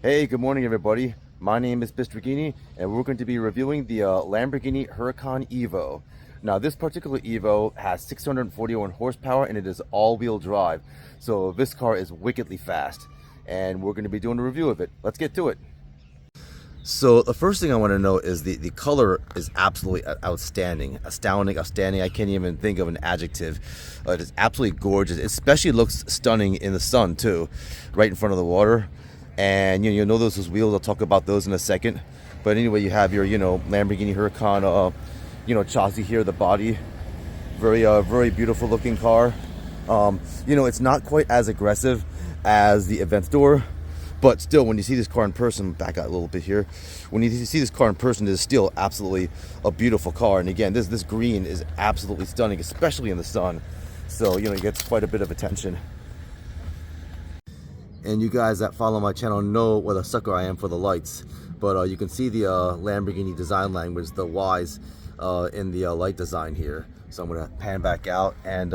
Hey, good morning everybody. My name is Lamborghini and we're going to be reviewing the Lamborghini Huracan EVO. Now this particular EVO has 641 horsepower and it is all-wheel drive. So this car is wickedly fast and we're going to be doing a review of it. Let's get to it. So the first thing I want to know is the color is absolutely outstanding. Astounding, outstanding. I can't even think of an adjective. It is absolutely gorgeous. It especially looks stunning in the sun too, right in front of the water. And you know those wheels. I'll talk about those in a second. But anyway, you have your Lamborghini Huracan chassis here, the body, very beautiful looking car. It's not quite as aggressive as the Aventador, but still, when you see this car in person, back out a little bit here. When you see this car in person, it is still absolutely a beautiful car. And again, this green is absolutely stunning, especially in the sun. So it gets quite a bit of attention. And you guys that follow my channel know what a sucker I am for the lights. But you can see the Lamborghini design language, the Y's in the light design here. So I'm gonna pan back out, and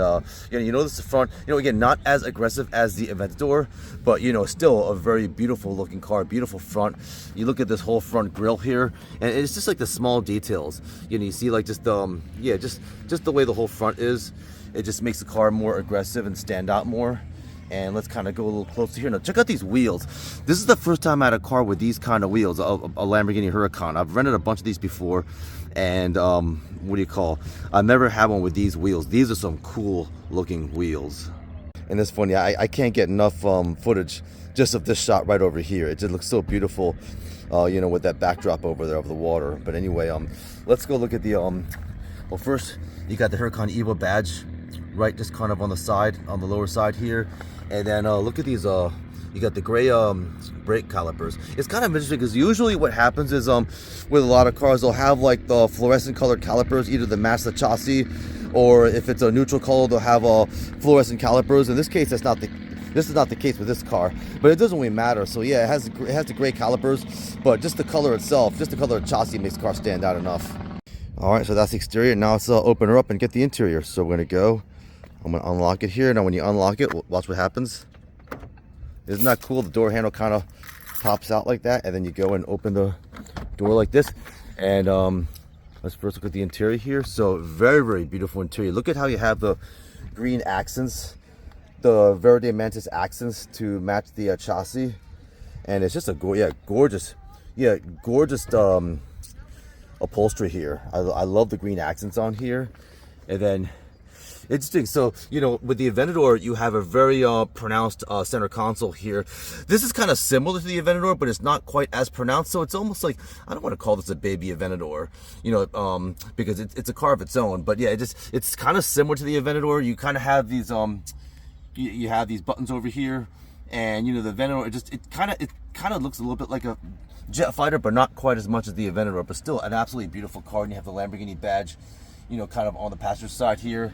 you notice the front. Again, not as aggressive as the Aventador, but still a very beautiful looking car, beautiful front. You look at this whole front grille here, and it's just like the small details. You see like just just the way the whole front is. It just makes the car more aggressive and stand out more. And let's kind of go a little closer here. Now, check out these wheels. This is the first time I had a car with these kind of wheels, a Lamborghini Huracan. I've rented a bunch of these before, and I've never had one with these wheels. These are some cool looking wheels. And it's funny, I can't get enough footage just of this shot right over here. It just looks so beautiful, with that backdrop over there of the water. But anyway, let's go look at the, well, first, you got the Huracan EVO badge, right, just kind of on the side, on the lower side here. And then look at these, you got the gray brake calipers. It's kind of interesting because usually what happens is with a lot of cars, they'll have like the fluorescent colored calipers, either to match the chassis, or if it's a neutral color, they'll have fluorescent calipers. In this case, this is not the case with this car, but it doesn't really matter. So yeah, it has the gray calipers, but just the color itself, just the color of the chassis makes the car stand out enough. All right, so that's the exterior. Now let's open her up and get the interior. So we're gonna go. I'm gonna unlock it here. Now when you unlock it, watch what happens. Isn't that cool? The door handle kind of pops out like that, and then you go and open the door like this. And let's first look at the interior here. So very beautiful interior. Look at how you have the green accents, the Verde Mantis accents to match the chassis. And it's just a gorgeous upholstery here. I love the green accents on here. And then interesting. So, with the Aventador, you have a very pronounced center console here. This is kind of similar to the Aventador, but it's not quite as pronounced. So it's almost like, I don't want to call this a baby Aventador, because it's a car of its own. But yeah, it's kind of similar to the Aventador. You kind of have these, you have these buttons over here, and the Aventador, it kind of looks a little bit like a jet fighter, but not quite as much as the Aventador. But still, an absolutely beautiful car. And you have the Lamborghini badge, kind of on the passenger side here.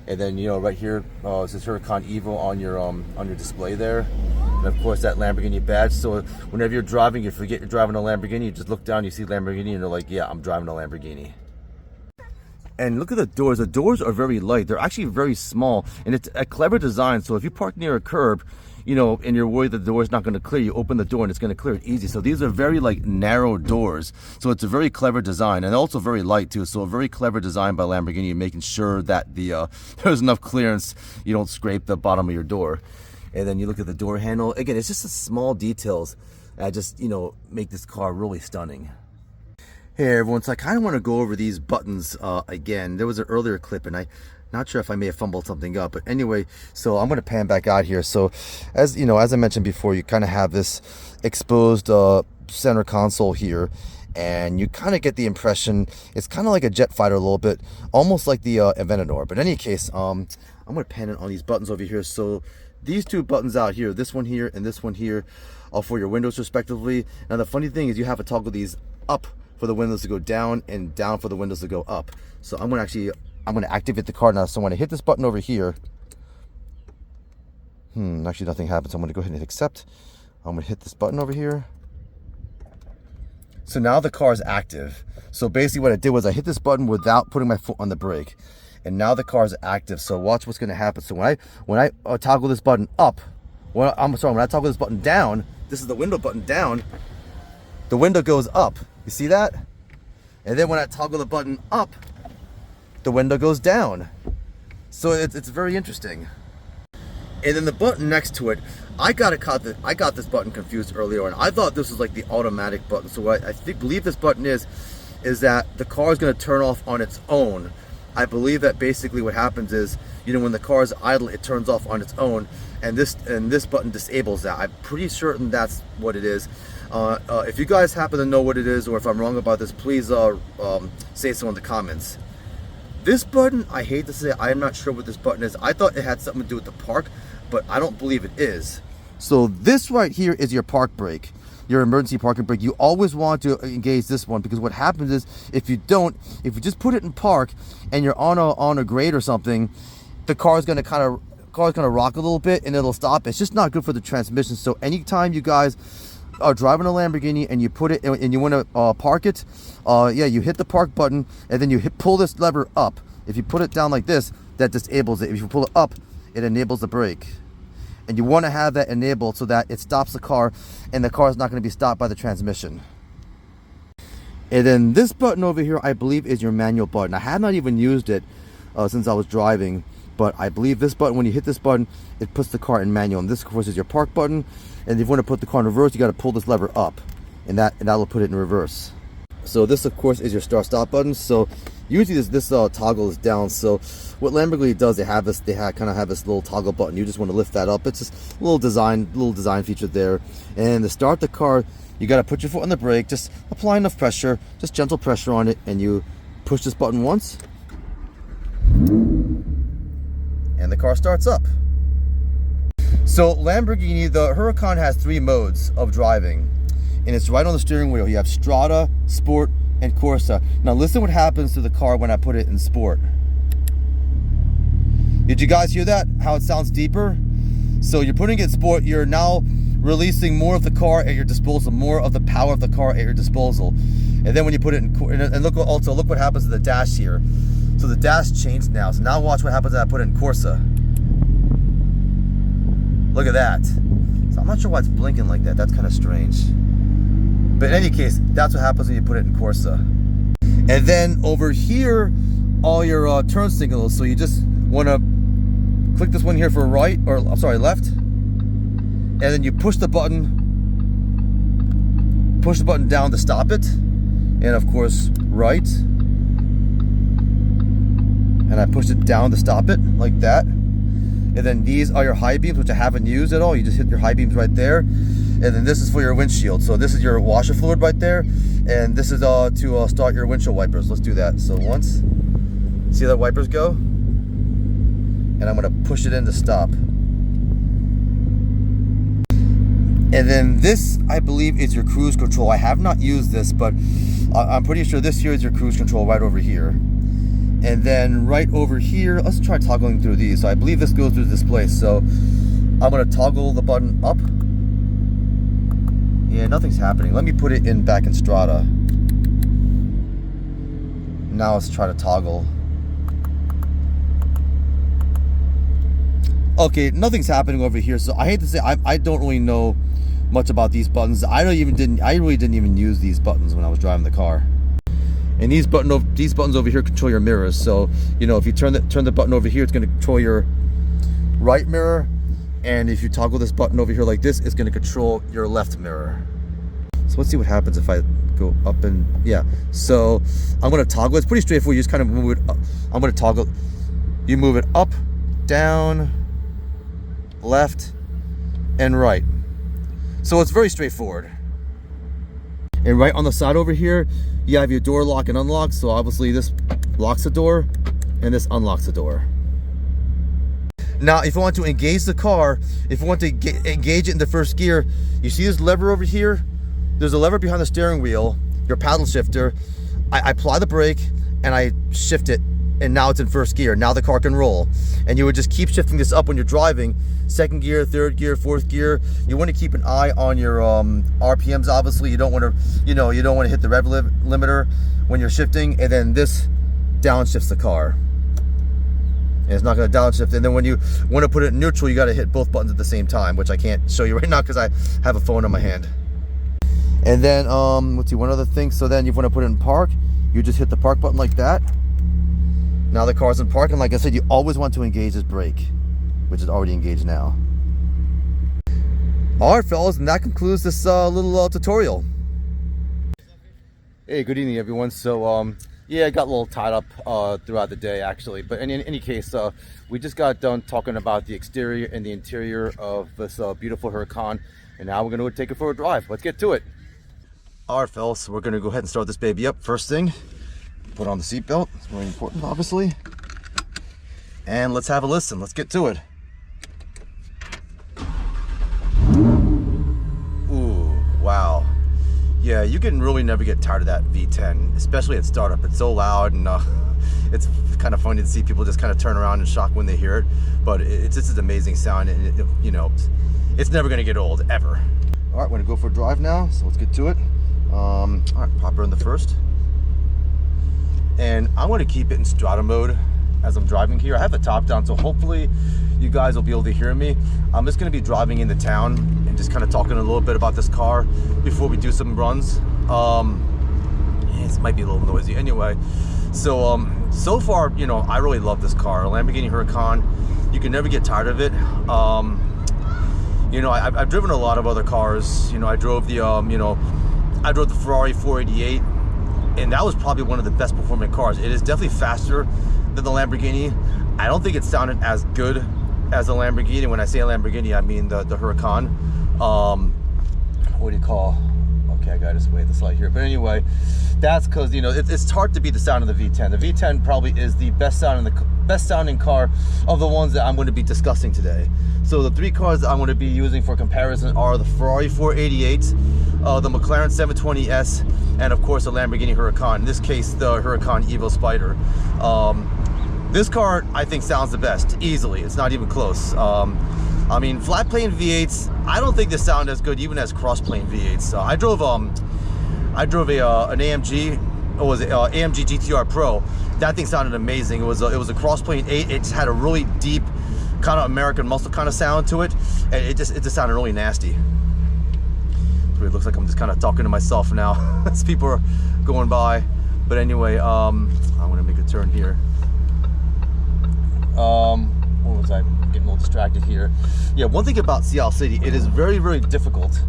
And then right here, it says Huracan EVO on your display there, and of course that Lamborghini badge. So whenever you're driving, you forget you're driving a Lamborghini, you just look down, you see Lamborghini, and you're like, yeah, I'm driving a Lamborghini. And look at the doors. The doors are very light. They're actually very small, and it's a clever design. So if you park near a curb, and you're worried that the door is not going to clear, you open the door and it's going to clear it easy. So these are very narrow doors. So it's a very clever design, and also very light too. So a very clever design by Lamborghini, making sure that there's enough clearance, you don't scrape the bottom of your door. And then you look at the door handle. Again, it's just the small details that just make this car really stunning. Hey everyone, so I kind of want to go over these buttons again. There was an earlier clip, and I'm not sure if I may have fumbled something up, but anyway, so I'm going to pan back out here. So as I mentioned before, you kind of have this exposed center console here, and you kind of get the impression it's kind of like a jet fighter a little bit, almost like the Aventador. But in any case, I'm going to pan it on these buttons over here. So these two buttons out here, this one here and this one here, are for your windows respectively. Now the funny thing is you have to toggle these up for the windows to go down and down for the windows to go up. So I'm going to activate the car now. So when I hit this button over here, actually nothing happens. I'm going to go ahead and hit accept. I'm going to hit this button over here. So now the car is active. So basically what I did was I hit this button without putting my foot on the brake, and now the car is active. So watch what's going to happen. So when I toggle this button up, when I toggle this button down, this is the window button down, the window goes up. You see that? And then when I toggle the button up, the window goes down. So it's very interesting. And then the button next to it, I got this button confused earlier, and I thought this was like the automatic button. So what I believe this button is that the car is going to turn off on its own. I believe that basically what happens is, you know, when the car is idle, it turns off on its own, and this button disables that. I'm pretty certain that's what it is. If you guys happen to know what it is, or if I'm wrong about this, please say so in the comments. This button, I hate to say, I am not sure what this button is. I thought it had something to do with the park, but I don't believe it is. So this right here is your park brake, your emergency parking brake. You always want to engage this one, because what happens is if you just put it in park and you're on a grade or something, the car is going to rock a little bit and it'll stop. It's just not good for the transmission. So anytime you guys are driving a Lamborghini and you put it and you want to park it, yeah, you hit the park button and then you pull this lever up. If you put it down like this, that disables it. If you pull it up, it enables the brake. And you want to have that enabled so that it stops the car and the car is not going to be stopped by the transmission. And then this button over here, I believe, is your manual button. I have not even used it since I was driving, but I believe this button, when you hit this button, it puts the car in manual. And this, of course, is your park button. And if you want to put the car in reverse, you got to pull this lever up, and that will put it in reverse. So this, of course, is your start-stop button. So usually this toggle is down. So what Lamborghini does, they kind of have this little toggle button. You just want to lift that up. It's just a little design feature there. And to start the car, you got to put your foot on the brake, just apply enough pressure, just gentle pressure on it, and you push this button once, and the car starts up. So Lamborghini, the Huracan has 3 modes of driving, and it's right on the steering wheel. You have Strada, Sport, and Corsa. Now listen what happens to the car when I put it in Sport. Did you guys hear that? How it sounds deeper? So you're putting it in Sport, you're now releasing more of the car at your disposal, more of the power of the car at your disposal. And then when you put it in, and look what happens to the dash here. So the dash changed now. So now watch what happens when I put it in Corsa. Look at that. So I'm not sure why it's blinking like that. That's kind of strange. But in any case, that's what happens when you put it in Corsa. And then over here, all your turn signals. So you just want to click this one here for right, or I'm sorry, left. And then you push the button down to stop it. And of course, right. And I pushed it down to stop it, like that. And then these are your high beams, which I haven't used at all. You just hit your high beams right there. And then this is for your windshield. So this is your washer fluid right there. And this is to start your windshield wipers. Let's do that. So once, see that wipers go? And I'm gonna push it in to stop. And then this, I believe, is your cruise control. I have not used this, but I'm pretty sure this here is your cruise control right over here. And then right over here, let's try toggling through these. So I believe this goes through the display. So I'm gonna toggle the button up. Yeah, nothing's happening. Let me put it back in Strada. Now let's try to toggle. Okay, nothing's happening over here. So I hate to say, I don't really know much about these buttons. I really didn't even use these buttons when I was driving the car. And these buttons over here control your mirrors. So, you know, if you turn the button over here, it's going to control your right mirror. And if you toggle this button over here like this, it's going to control your left mirror. So let's see what happens if I go up and, yeah. So I'm going to toggle. It's pretty straightforward. You just kind of move it up. I'm going to toggle. You move it up, down, left, and right. So it's very straightforward. And right on the side over here, you have your door lock and unlock. So obviously this locks the door and this unlocks the door. Now, if you want to engage the car, if you want to engage it in the first gear, you see this lever over here? There's a lever behind the steering wheel, your paddle shifter. I apply the brake and I shift it, and now it's in first gear. Now the car can roll. And you would just keep shifting this up when you're driving. Second gear, third gear, fourth gear. You want to keep an eye on your RPMs, obviously. You don't want to, you don't want to hit the rev limiter when you're shifting, and then this downshifts the car. and it's not going to downshift. And then when you want to put it in neutral, you got to hit both buttons at the same time, which I can't show you right now because I have a phone in my hand. And then let's see, one other thing. So then you want to put it in park, you just hit the park button like that. Now the car's in park, and like I said, you always want to engage this brake, which is already engaged now. All right, fellas, and that concludes this little tutorial. Hey, good evening, everyone. So, yeah, I got a little tied up throughout the day, actually. But in any case, we just got done talking about the exterior and the interior of this beautiful Huracan, and now we're going to take it for a drive. Let's get to it. All right, fellas, so we're going to go ahead and start this baby up. First thing, put on the seatbelt. It's very important, obviously. And let's have a listen. Let's get to it. Ooh, wow. Yeah, you can really never get tired of that V10, especially at startup. It's so loud, and it's kind of funny to see people just kind of turn around in shock when they hear it. But it's just an amazing sound, and you know, it's never going to get old, ever. All right, we're going to go for a drive now, so let's get to it. All right, pop her in the first. And I'm going to keep it in strata mode as I'm driving here. I have the top down, so hopefully you guys will be able to hear me. I'm just going to be driving into town and just kind of talking a little bit about this car before we do some runs. It might be a little noisy anyway. So so far, you know, I really love this car, a Lamborghini Huracan. You can never get tired of it. You know, I've driven a lot of other cars. You know, I drove the I drove the Ferrari 488, and that was probably one of the best performing cars. It is definitely faster than the Lamborghini. I don't think it sounded as good as the Lamborghini. When I say a Lamborghini, I mean the Huracan. What do you call? Okay, I gotta just wait this light here. But anyway, that's because, you know, it's hard to beat the sound of the V10. The V10 probably is the best sounding car of the ones that I'm going to be discussing today. So the three cars that I'm going to be using for comparison are the Ferrari 488, the McLaren 720S, and of course the Lamborghini Huracan. In this case, the Huracan EVO Spyder. This car, I think, sounds the best, easily. It's not even close. I mean, flat plane V8s, I don't think they sound as good even as cross plane V8s. I drove an AMG. It was an AMG GTR Pro. That thing sounded amazing. It was a cross plane 8. It just had a really deep kind of American muscle kind of sound to it, and it just sounded really nasty. So it looks like I'm just kind of talking to myself now as people are going by. But anyway, I'm gonna make a turn here. What was I getting a little distracted here? Yeah, one thing about Seattle City, it is very, very difficult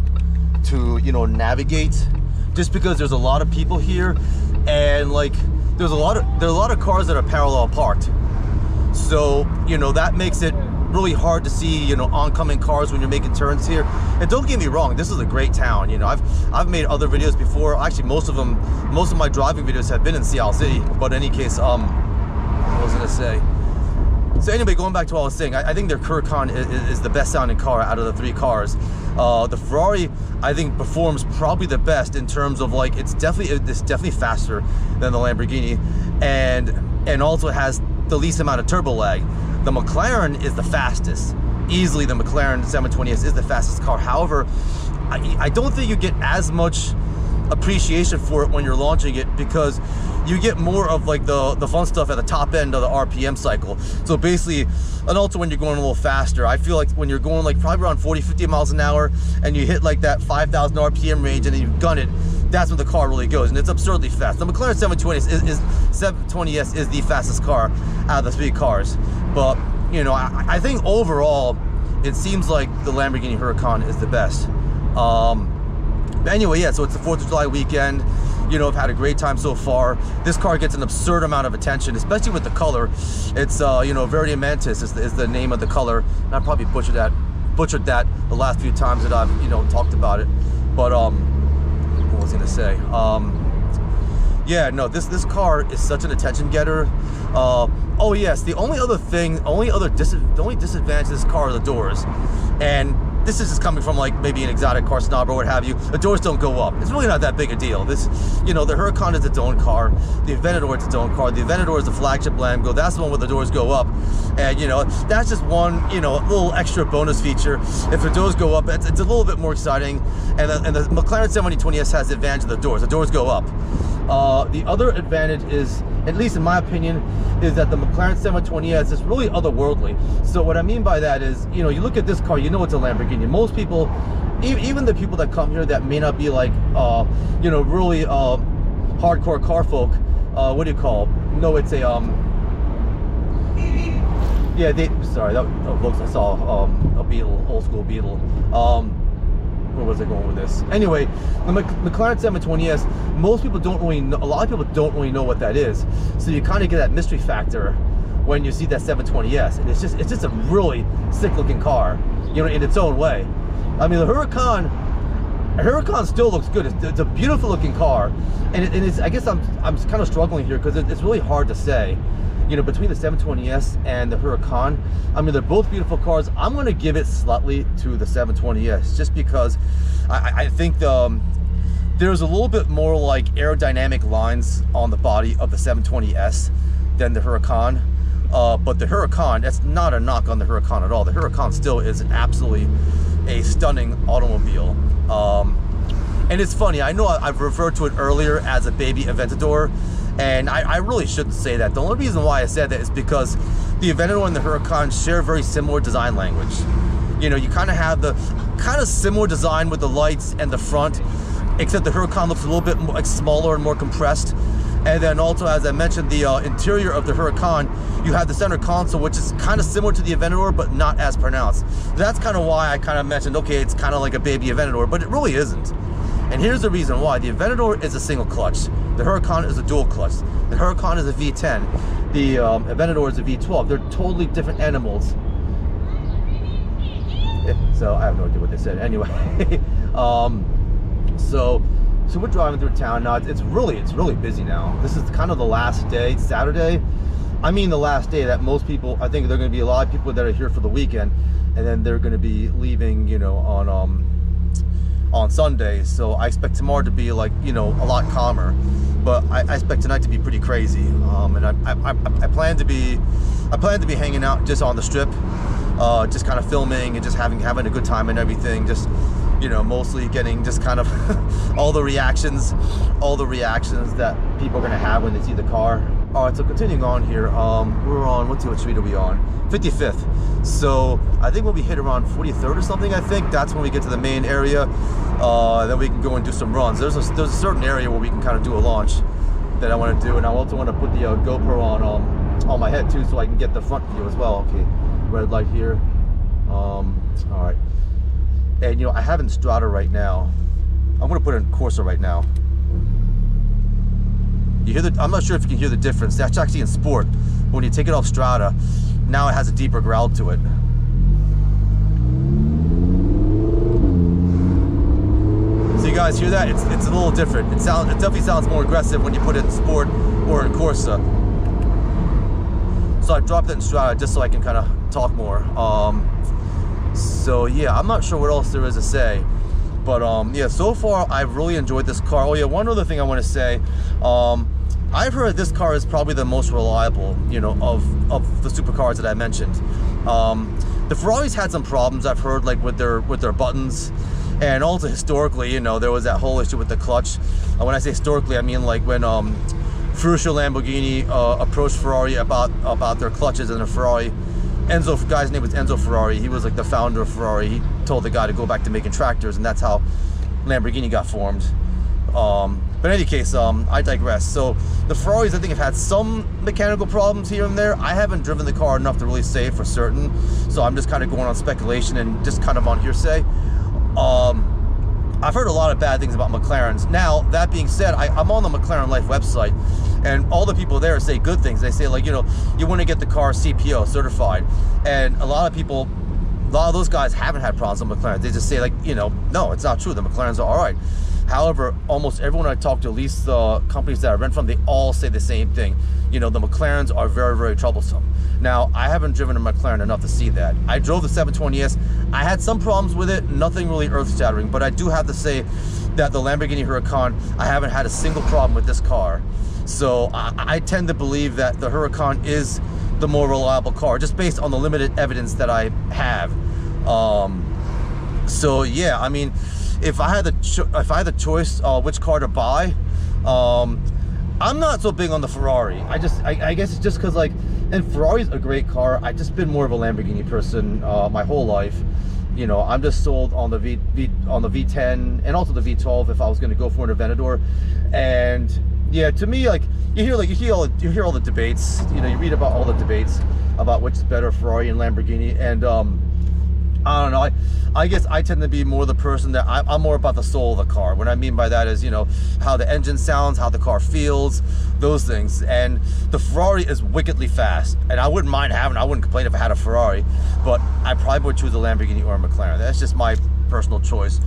to, you know, navigate, just because there's a lot of people here, and like there are a lot of cars that are parallel parked. So, you know, that makes it really hard to see, you know, oncoming cars when you're making turns here. And don't get me wrong, this is a great town. You know, I've made other videos before. Actually, most of my driving videos have been in Seattle City. But in any case, what was I gonna say? So anyway, going back to what I was saying, I think their Huracan is the best sounding car out of the three cars. The Ferrari, I think, performs probably the best in terms of, like, it's definitely faster than the Lamborghini, and also has the least amount of turbo lag. The McLaren is the fastest. Easily the McLaren 720S is the fastest car. However, I don't think you get as much appreciation for it when you're launching it, because you get more of like the fun stuff at the top end of the RPM cycle. So basically, and also when you're going a little faster, I feel like when you're going like probably around 40-50 miles an hour and you hit like that 5,000 RPM range and then you gun it, that's when the car really goes, and it's absurdly fast. The McLaren 720S is the fastest car out of the three cars. But, you know, I think overall it seems like the Lamborghini Huracan is the best. But anyway, yeah, so it's the 4th of July weekend. You know, I've had a great time so far. This car gets an absurd amount of attention, especially with the color. It's, you know, Verde Mantis is the name of the color. And I probably butchered that the last few times that I've, you know, talked about it. But, what was I gonna say? Yeah, no, this car is such an attention getter. Oh yes, the only disadvantage of this car are the doors. And this is just coming from like maybe an exotic car snob or what have you. The doors don't go up. It's really not that big a deal. This, you know, the Huracan is its own car. The Aventador is its own car. The Aventador is the flagship Lambo. That's the one where the doors go up. And, you know, that's just one, you know, little extra bonus feature. If the doors go up, it's a little bit more exciting. And the McLaren 720S has the advantage of the doors. The doors go up. The other advantage is at least in my opinion, is that the McLaren 720S is really otherworldly. So what I mean by that is, you know, you look at this car, you know it's a Lamborghini. Most people, even the people that come here that may not be like, you know, really hardcore car folk, what do you call? No, it's a yeah, sorry, that looks, I saw a Beetle, old school Beetle. Where was I going with this? Anyway, the McLaren 720S, most people don't really know, a lot of people don't really know what that is. So you kind of get that mystery factor when you see that 720S, and it's just a really sick looking car, you know, in its own way. I mean, the Huracan still looks good. It's a beautiful looking car, and it's, I guess I'm kind of struggling here because it's really hard to say, you know, between the 720S and the Huracan. I mean, they're both beautiful cars. I'm going to give it slightly to the 720S just because I think there's a little bit more like aerodynamic lines on the body of the 720S than the Huracan. But the Huracan, that's not a knock on the Huracan at all. The Huracan still is absolutely a stunning automobile. And it's funny, I know I've referred to it earlier as a baby Aventador, and I really shouldn't say that. The only reason why I said that is because the Aventador and the Huracan share very similar design language. You know, you kind of have the kind of similar design with the lights and the front, except the Huracan looks a little bit more, like, smaller and more compressed. And then also, as I mentioned, the interior of the Huracan, you have the center console, which is kind of similar to the Aventador, but not as pronounced. That's kind of why I kind of mentioned, okay, it's kind of like a baby Aventador, but it really isn't. And here's the reason why. The Aventador is a single clutch. The Huracan is a dual clutch. The Huracan is a V10. The Aventador is a V12. They're totally different animals. So I have no idea what they said. Anyway, so we're driving through town now. It's really busy now. This is kind of the last day, Saturday. I mean, the last day that most people, I think there are going to be a lot of people that are here for the weekend, and then they're going to be leaving, you know, on Sunday. So I expect tomorrow to be, like, you know, a lot calmer, but I expect tonight to be pretty crazy. And I plan to be hanging out just on the strip, just kind of filming and just having a good time and everything. Just, you know, mostly getting just kind of all the reactions that people are gonna have when they see the car. All right, so continuing on here, we're on, what street are we on? 55th. So I think when we hit around 43rd or something, I think that's when we get to the main area. Then we can go and do some runs. There's a certain area where we can kind of do a launch that I want to do, and I also want to put the GoPro on my head too, so I can get the front view as well. Okay, red light here. All right. And, you know, I have in Strata right now. I'm going to put it in Corsa right now. You hear I'm not sure if you can hear the difference. That's actually in Sport. But when you take it off Strata, now it has a deeper growl to it. So you guys hear that? It's a little different. It definitely sounds more aggressive when you put it in Sport or in Corsa. So I dropped it in Strata just so I can kind of talk more. So yeah, I'm not sure what else there is to say, but yeah, so far I've really enjoyed this car. Oh yeah, one other thing I want to say, I've heard this car is probably the most reliable, you know, of the supercars that I mentioned. The Ferraris had some problems, I've heard, like with their buttons, and also historically, you know, there was that whole issue with the clutch. And when I say historically, I mean like when Ferruccio Lamborghini approached Ferrari about their clutches in a Ferrari. Guy's name was Enzo Ferrari. He was like the founder of Ferrari. He told the guy to go back to making tractors, and that's how Lamborghini got formed. But in any case, I digress. So the Ferraris, I think, have had some mechanical problems here and there. I haven't driven the car enough to really say for certain, so I'm just kind of going on speculation and just kind of on hearsay. I've heard a lot of bad things about McLarens. Now, that being said, I'm on the McLaren Life website, and all the people there say good things. They say, like, you know, you want to get the car CPO certified, and a lot of those guys haven't had problems with McLaren. They just say, like, you know, no, it's not true. The McLarens are all right. However, almost everyone I talk to, at least the companies that I rent from, they all say the same thing. You know, the McLarens are very, very troublesome. Now, I haven't driven a McLaren enough to see that. I drove the 720S. I had some problems with it, nothing really earth-shattering, but I do have to say that the Lamborghini Huracan, I haven't had a single problem with this car. So I tend to believe that the Huracan is the more reliable car, just based on the limited evidence that I have. So yeah, I mean, if I had the choice which car to buy, I'm not so big on the Ferrari. I guess it's just because, like, and Ferrari's a great car. I've just been more of a Lamborghini person my whole life. You know, I'm just sold on the V10 and also the V12 if I was going to go for an Aventador. And yeah, to me, like, you hear all the debates. You know, you read about all the debates about which is better, Ferrari and Lamborghini. And I don't know. I guess I tend to be more the person that I'm more about the soul of the car. What I mean by that is, you know, how the engine sounds, how the car feels, those things. And the Ferrari is wickedly fast, and I wouldn't mind having. I wouldn't complain if I had a Ferrari, but I probably would choose a Lamborghini or a McLaren. That's just my personal choice.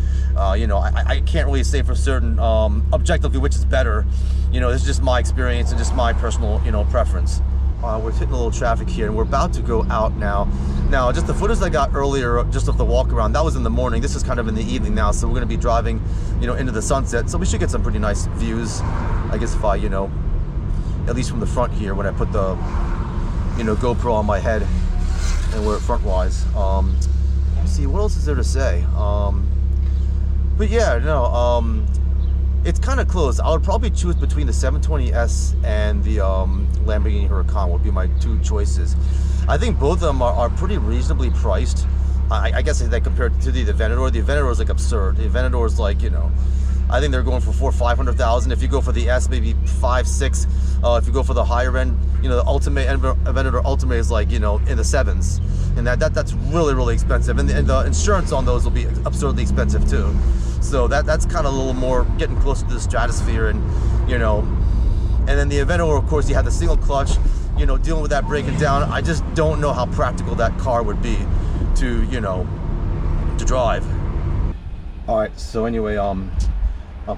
You know, I can't really say for certain objectively which is better. You know, this is just my experience and just my personal, you know, preference. We're hitting a little traffic here, and we're about to go out now. Now, just the footage I got earlier, just of the walk around, that was in the morning. This is kind of in the evening now, so we're going to be driving, you know, into the sunset. So we should get some pretty nice views. I guess if I, you know, at least from the front here, when I put the, you know, GoPro on my head and we're front-wise. Let's see, what else is there to say? But yeah, no. It's kind of close. I would probably choose between the 720S and the Lamborghini Huracan would be my two choices. I think both of them are pretty reasonably priced. I guess that compared to the Aventador is like absurd. The Aventador is like, you know, I think they're going for $400,000 or $500,000. If you go for the S, maybe 5, 6. If you go for the higher end, you know, the Ultimate Aventador Ultimate is like, you know, in the 7s, and that's really expensive. And the insurance on those will be absurdly expensive too. So that's kind of a little more getting closer to the stratosphere, and you know, and then the Aventador, of course, you have the single clutch, you know, dealing with that breaking down. I just don't know how practical that car would be to, you know, to drive. All right, so anyway, I'm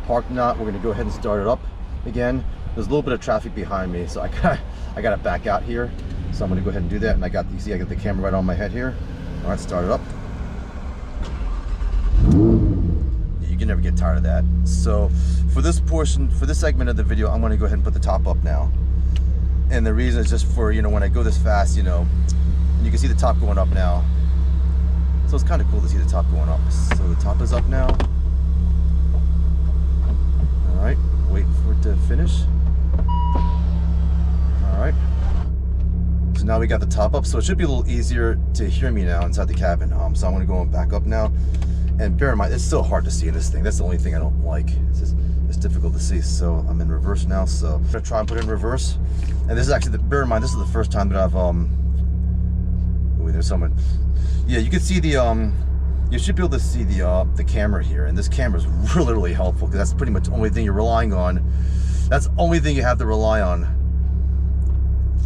parked now. We're gonna go ahead and start it up again. There's a little bit of traffic behind me, so I gotta back out here. So I'm gonna go ahead and do that. And I got the camera right on my head here. All right, start it up. You can never get tired of that. So for this segment of the video, I'm gonna go ahead and put the top up now. And the reason is just for, you know, when I go this fast, you know, you can see the top going up now. So it's kind of cool to see the top going up. So the top is up now. All right, wait for it to finish. All right. So now we got the top up, so it should be a little easier to hear me now inside the cabin. So I'm gonna go back up now. And bear in mind, it's still hard to see in this thing. That's the only thing I don't like. It's difficult to see. So I'm in reverse now. So I'm gonna try and put it in reverse. And this is actually, bear in mind, this is the first time that I've, wait, there's someone. Yeah, you can see the, you should be able to see the camera here. And this camera is really helpful, because that's pretty much the only thing you're relying on. That's the only thing you have to rely on,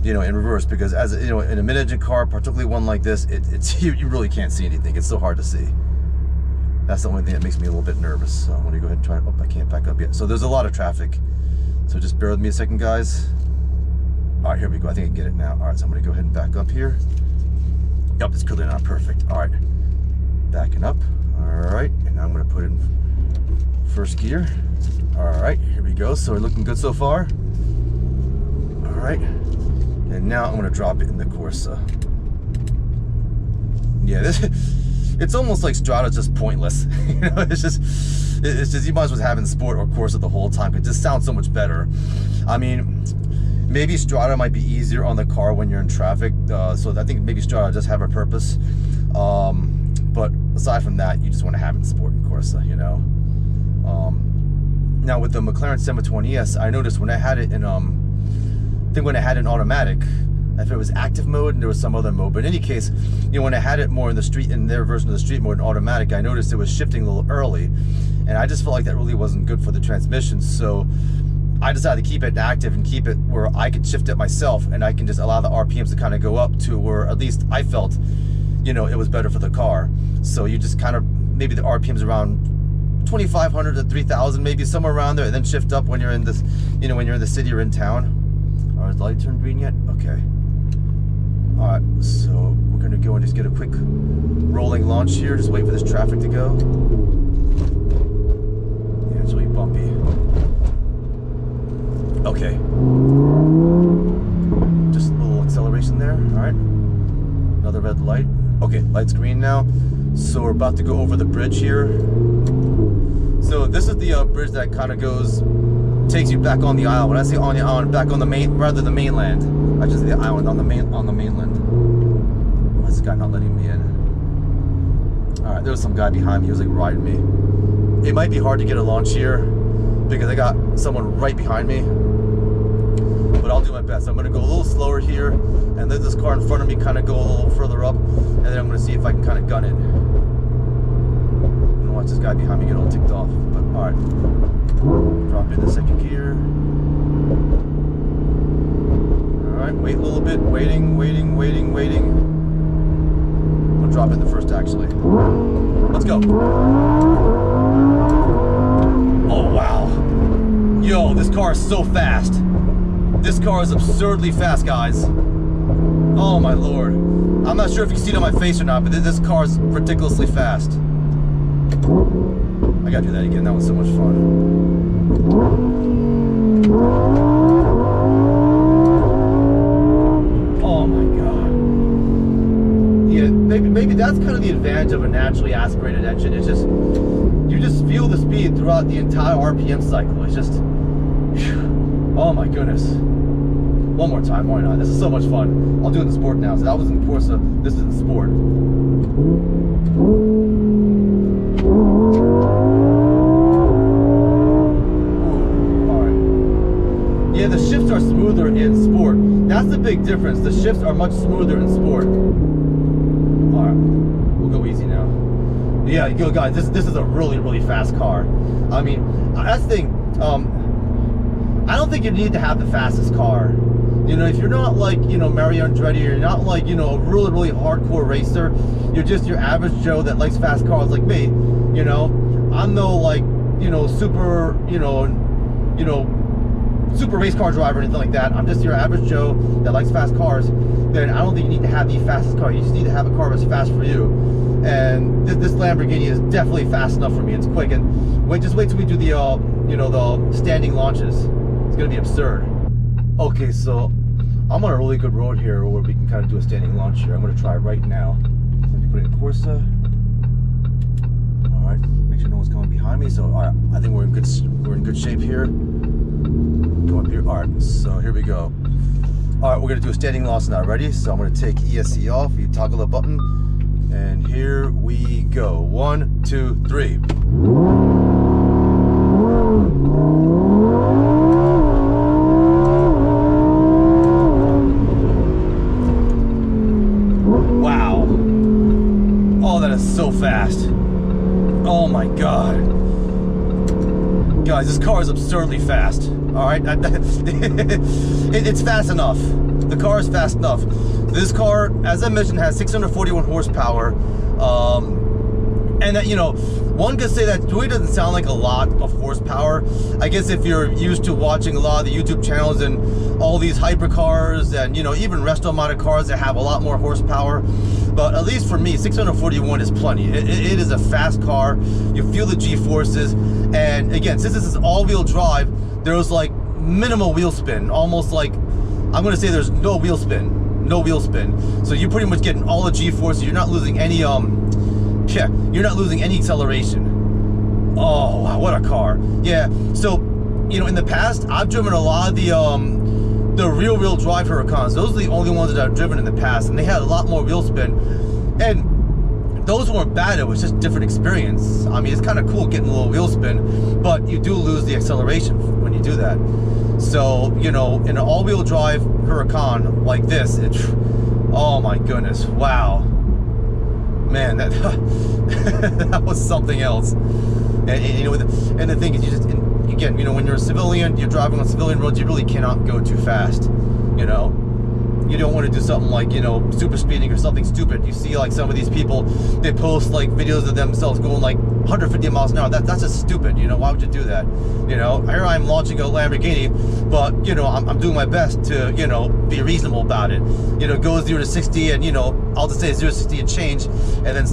you know, in reverse, because as you know, in a mid-engine car, particularly one like this, it's you really can't see anything. It's so hard to see. That's the only thing that makes me a little bit nervous. So I'm gonna go ahead and try. Oh, I can't back up yet. So there's a lot of traffic. So just bear with me a second, guys. All right, here we go. I think I can get it now. All right, so I'm gonna go ahead and back up here. Yep, it's clearly not perfect. All right, backing up. All right, and now I'm gonna put in first gear. All right, here we go. So we're looking good so far. All right, and now I'm gonna drop it in the Corsa. Yeah, it's almost like Strada's just pointless. You know, it's just you might as well have in Sport or Corsa the whole time. It just sounds so much better. I mean, maybe Strada might be easier on the car when you're in traffic. So I think maybe Strada does have a purpose. But aside from that, you just want to have it in Sport and Corsa, you know. Now with the McLaren 720S, I noticed when I had it in, I think when I had it in automatic, if it was active mode and there was some other mode, but in any case, you know, when I had it more in the street, in their version of the street mode in automatic, I noticed it was shifting a little early, and I just felt like that really wasn't good for the transmission. So I decided to keep it active and keep it where I could shift it myself, and I can just allow the RPMs to kind of go up to where at least I felt, you know, it was better for the car. So you just kind of, maybe the RPMs around 2,500 to 3,000, maybe somewhere around there, and then shift up when you're in this, you know, when you're in the city or in town. All right, is the light turned green yet? Okay. All right, so we're gonna go and just get a quick rolling launch here. Just wait for this traffic to go. Yeah, it's really bumpy. Okay. Just a little acceleration there. All right. Another red light. Okay, light's green now. So we're about to go over the bridge here. So this is the bridge that kind of goes takes you back on the island. When I say on the island, back on the the mainland. I just say the island on the mainland. Why is this guy not letting me in? All right, there was some guy behind me. He was like riding me. It might be hard to get a launch here because I got someone right behind me. But I'll do my best. I'm gonna go a little slower here and let this car in front of me kind of go a little further up, and then I'm gonna see if I can kind of gun it. I'm gonna watch this guy behind me get all ticked off. But all right, drop in the second gear. All right, wait a little bit. Waiting. I'm gonna drop in the first actually. Let's go. Oh wow. Yo, this car is so fast. This car is absurdly fast, guys. Oh my lord. I'm not sure if you can see it on my face or not, but this car is ridiculously fast. I gotta do that again. That was so much fun. Oh my god. Yeah, maybe that's kind of the advantage of a naturally aspirated engine. It's just, you just feel the speed throughout the entire RPM cycle. It's just, oh my goodness. One more time, why not? This is so much fun. I'll do it in sport now. So that was in Corsa, this is in sport. Alright. Yeah, the shifts are smoother in sport. That's the big difference. The shifts are much smoother in sport. Alright, we'll go easy now. Yeah, yo guys, this is a really fast car. I mean, that's the thing. I don't think you need to have the fastest car. You know, if you're not like, you know, Mario Andretti, you're not like, you know, a really hardcore racer, you're just your average Joe that likes fast cars like me, you know, I'm no like, you know, super, super race car driver or anything like that. I'm just your average Joe that likes fast cars. Then I don't think you need to have the fastest car. You just need to have a car that's fast for you. And this Lamborghini is definitely fast enough for me. It's quick. And just wait till we do the, you know, the standing launches. It's gonna be absurd. Okay, so I'm on a really good road here where we can kind of do a standing launch here. I'm gonna try it right now. Let me put it in Corsa. All right, make sure no one's coming behind me. So, all right, I think we're in good shape here. Go up here. All right, so here we go. All right, we're gonna do a standing launch now. Ready? So I'm gonna take ESC off. You toggle the button, and here we go. 1, 2, 3. So fast. Oh my god. Guys, this car is absurdly fast. Alright? It's fast enough. The car is fast enough. This car, as I mentioned, has 641 horsepower. And that, you know, one could say that really doesn't sound like a lot of horsepower. I guess if you're used to watching a lot of the YouTube channels and all these hypercars and, you know, even resto modded cars that have a lot more horsepower. But at least for me, 641 is plenty. It is a fast car. You feel the G-forces. And again, since this is all-wheel drive, there's like minimal wheel spin. Almost like, I'm gonna say there's no wheel spin. No wheel spin. So you're pretty much getting all the G-forces. You're not losing any, you're not losing any acceleration. Oh, wow, what a car. Yeah, so, you know, in the past, I've driven a lot of the rear-wheel drive Huracans. Those are the only ones that I've driven in the past, and they had a lot more wheel spin. And those weren't bad, it was just a different experience. I mean, it's kind of cool getting a little wheel spin, but you do lose the acceleration when you do that. So, you know, in an all-wheel drive Huracan like this, oh my goodness, wow. Man, that that was something else. And you know, and the thing is, you just, again, you know, when you're a civilian, you're driving on civilian roads, you really cannot go too fast. You know, you don't want to do something like, you know, super speeding or something stupid. You see like some of these people, they post like videos of themselves going like 150 miles an hour. That's just stupid. You know, why would you do that? You know, here I'm launching a Lamborghini, but you know, I'm doing my best to, you know, be reasonable about it. You know, go 0 to 60 and, you know, I'll just say 0 to 60 and change, and then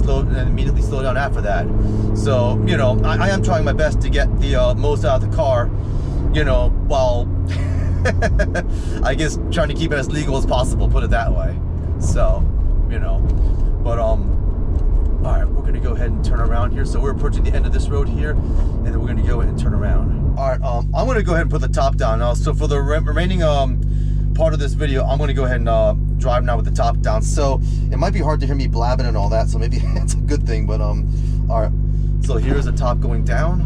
immediately slow down after that. So, you know, I am trying my best to get the most out of the car, you know, while I guess trying to keep it as legal as possible, put it that way. So, you know, but all right, we're gonna go ahead and turn around here. So we're approaching the end of this road here, and then we're gonna go ahead and turn around. All right, I'm going to go ahead and put the top down now. So for the remaining part of this video, I'm going to go ahead and drive now with the top down. So it might be hard to hear me blabbing and all that, so maybe it's a good thing. But all right, so here's the top going down.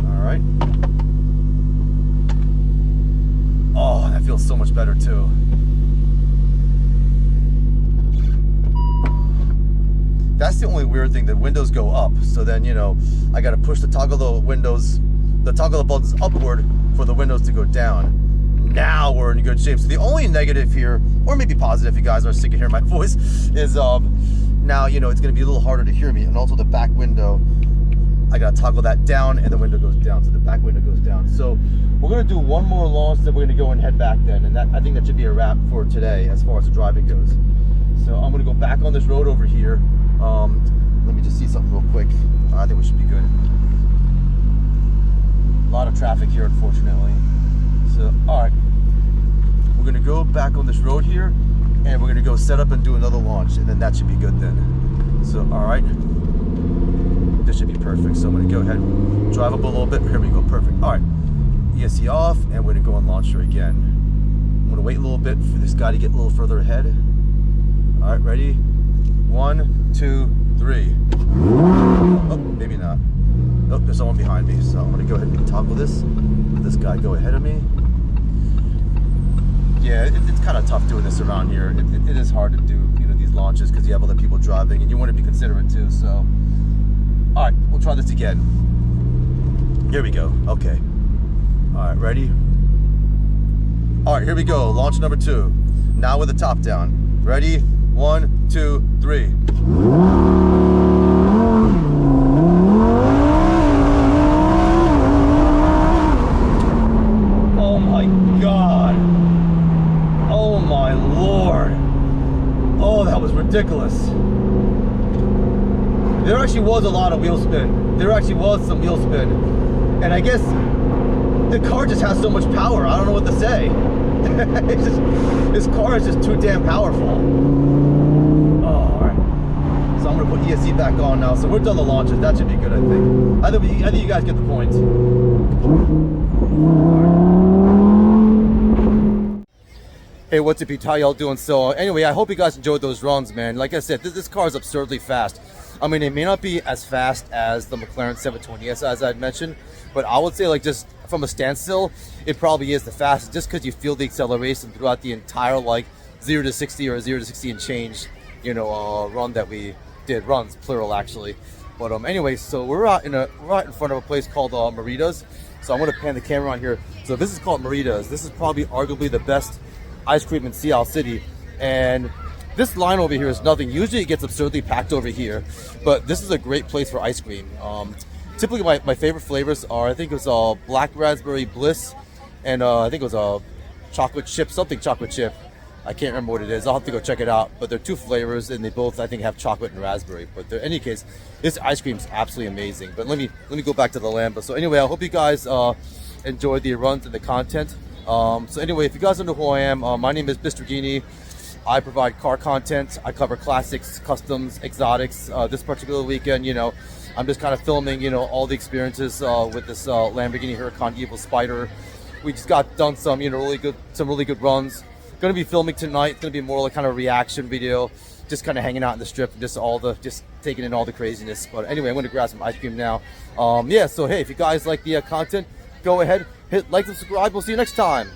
All right. Oh, that feels so much better too. That's the only weird thing, the windows go up. So then, you know, I got to push the toggle the buttons upward for the windows to go down. Now we're in good shape. So the only negative here, or maybe positive if you guys are sick of hearing my voice, is now, you know, it's going to be a little harder to hear me. And also the back window, I got to toggle that down and the window goes down. So the back window goes down. So we're going to do one more launch, then we're going to go and head back then. And that, I think that should be a wrap for today as far as the driving goes. So I'm going to go back on this road over here. Let me just see something real quick. I think we should be good. A lot of traffic here, unfortunately. So, all right. We're going to go back on this road here, and we're going to go set up and do another launch, and then that should be good then. So, all right. This should be perfect. So I'm going to go ahead and drive up a little bit. Here we go. Perfect. All right. ESC off, and we're going to go and launch her again. I'm going to wait a little bit for this guy to get a little further ahead. All right, ready? 1, 2, 3. Oh, maybe not. Oh, there's someone behind me, so I'm gonna go ahead and toggle this. Let this guy go ahead of me. Yeah, it's kind of tough doing this around here. It is hard to do, you know, these launches because you have other people driving and you want to be considerate too. So, all right, we'll try this again. Here we go. Okay. All right, ready? All right, here we go. Launch number 2. Now with the top down. Ready? 1, 2, 3. Oh my God. Oh my Lord. Oh, that was ridiculous. There actually was a lot of wheel spin. There actually was some wheel spin. And I guess the car just has so much power. I don't know what to say. It's just, this car is just too damn powerful. I'm gonna put ESC back on now, so we're done the launches. That should be good, I think. I think you guys get the point. Hey, what's up, Pete? How y'all doing? So anyway, I hope you guys enjoyed those runs, man. Like I said, this car is absurdly fast. I mean, it may not be as fast as the McLaren 720S, as I'd mentioned, but I would say, like, just from a standstill, it probably is the fastest, just because you feel the acceleration throughout the entire, like, 0 to 60 or 0 to 60 and change, you know, run that we did. Runs, plural, actually. But anyway, so we're out in front of a place called Marita's. So I'm gonna pan the camera on here. So this is called Marita's. This is probably arguably the best ice cream in Sea Isle City, and this line over here is nothing. Usually it gets absurdly packed over here, but this is a great place for ice cream. Typically my favorite flavors are, I think it was black raspberry bliss, and I think it was a chocolate chip, something chocolate chip. I can't remember what it is. I'll have to go check it out. But they're 2 flavors, and they both, I think, have chocolate and raspberry. But in any case, this ice cream is absolutely amazing. But let me go back to the Lambo. So anyway, I hope you guys enjoyed the runs and the content. So anyway, if you guys don't know who I am, my name is Mr. Gini. I provide car content. I cover classics, customs, exotics. This particular weekend, you know, I'm just kind of filming, you know, all the experiences with this Lamborghini Huracan EVO Spyder. We just got done some, you know, really good runs. Going to be filming tonight. It's going to be more like kind of a reaction video, just kind of hanging out in the strip, and just taking in all the craziness. But anyway, I'm going to grab some ice cream now. Yeah, so hey, if you guys like the content, go ahead, hit like and subscribe. We'll see you next time.